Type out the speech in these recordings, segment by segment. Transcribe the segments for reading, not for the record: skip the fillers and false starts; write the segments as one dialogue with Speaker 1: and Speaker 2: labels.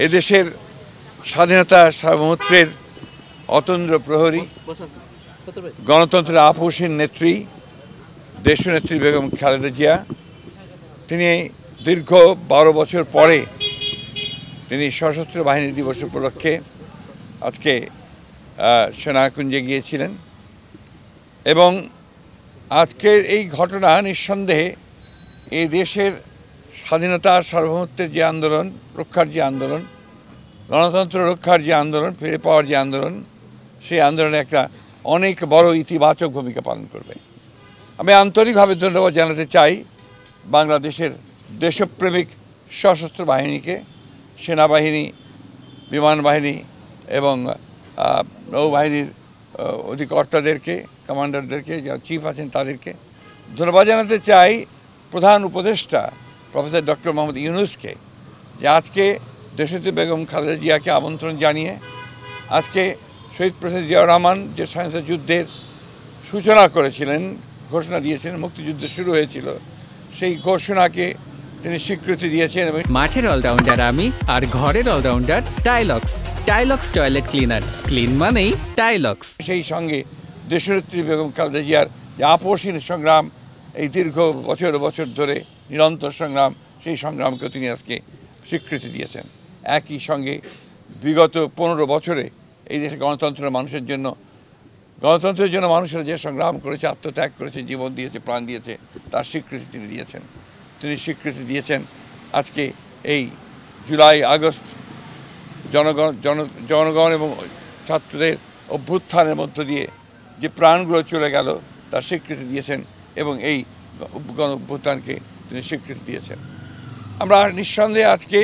Speaker 1: এদেশের স্বাধীনতা সার্বভৌমত্বের অতন্দ্র প্রহরী, গণতন্ত্রের আপসীন নেত্রী, দেশনেত্রী বেগম খালেদা জিয়া, তিনি দীর্ঘ 12 বছর পরে তিনি সশস্ত্র বাহিনী দিবস উপলক্ষে আজকে সেনাকুঞ্জে গিয়েছিলেন এবং আজকের এই ঘটনা নিঃসন্দেহে এই দেশের স্বাধীনতা সার্বভৌমত্বের যে আন্দোলন, রক্ষার যে আন্দোলন, গণতন্ত্র রক্ষার যে আন্দোলন, ফিরে পাওয়ার যে আন্দোলন, সেই আন্দোলনে একটা অনেক বড় ইতিবাচক ভূমিকা পালন করবে। আমি আন্তরিকভাবে ধন্যবাদ জানাতে চাই বাংলাদেশের দেশপ্রেমিক সশস্ত্র বাহিনীকে, সেনাবাহিনী, বিমান বাহিনী এবং নৌবাহিনীর অধিকর্তাদেরকে, কমান্ডারদেরকে, যারা চিফ আছেন তাদেরকে ধন্যবাদ জানাতে চাই। প্রধান উপদেষ্টা প্রফেসর ডক্টর মোহাম্মদ ইউনূসকে, যে আজকে দেশনেত্রী বেগম খালেদা জিয়াকে আমন্ত্রণ জানিয়ে আজকে শহীদ প্রেসিডেন্ট জিয়াউর রহমান যে স্বাধীনতা যুদ্ধের সূচনা করেছিলেন, ঘোষণা দিয়েছিলেন, মুক্তিযুদ্ধ শুরু হয়েছিল, সেই ঘোষণাকে তিনি স্বীকৃতি দিয়েছেন।
Speaker 2: মাঠের অলরাউন্ডার আমি, আর ঘরের allrounder Tylox. Tylox toilet cleaner, clean মানেই টাইলক্স।
Speaker 1: সেই সঙ্গে দেশনেত্রী বেগম খালেদা জিয়ার যে আপসীন সংগ্রাম, এই দীর্ঘ বছর ধরে নিরন্তর সংগ্রাম, সেই সংগ্রামকেও তিনি আজকে স্বীকৃতি দিয়েছেন। একই সঙ্গে বিগত 15 বছরে এই দেশে গণতন্ত্রের জন্য মানুষেরা যে সংগ্রাম করেছে, আত্মত্যাগ করেছে, জীবন দিয়েছে, প্রাণ দিয়েছে, তার স্বীকৃতি তিনি দিয়েছেন। তিনি স্বীকৃতি দিয়েছেন আজকে এই জুলাই আগস্ট জনগণ এবং ছাত্রদের অভ্যুত্থানের মধ্য দিয়ে যে প্রাণগুলো চলে গেল, তার স্বীকৃতি দিয়েছেন এবং এই গণ অভ্যুত্থানকে তিনি স্বীকৃতি দিয়েছেন। আমরা নিঃসন্দেহে আজকে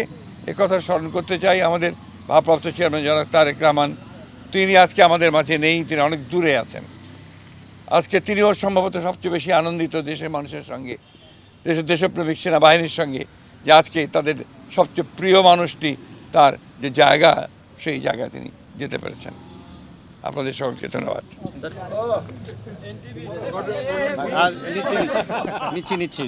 Speaker 1: একথা স্মরণ করতে চাই, আমাদের ভারপ্রাপ্ত চেয়ারম্যান জনাব তারেক রহমান, তিনি আজকে আমাদের মাঝে নেই, তিনি অনেক দূরে আছেন। আজকে তিনিও সম্ভবত সবচেয়ে বেশি আনন্দিত দেশের মানুষের সঙ্গে, দেশের দেশপ্রেমিক সেনাবাহিনীর সঙ্গে, যে আজকে তাদের সবচেয়ে প্রিয় মানুষটি তার যে জায়গা, সেই জায়গায় তিনি যেতে পেরেছেন। আপনাদের সকলকে ধন্যবাদ।
Speaker 3: নিচ্ছি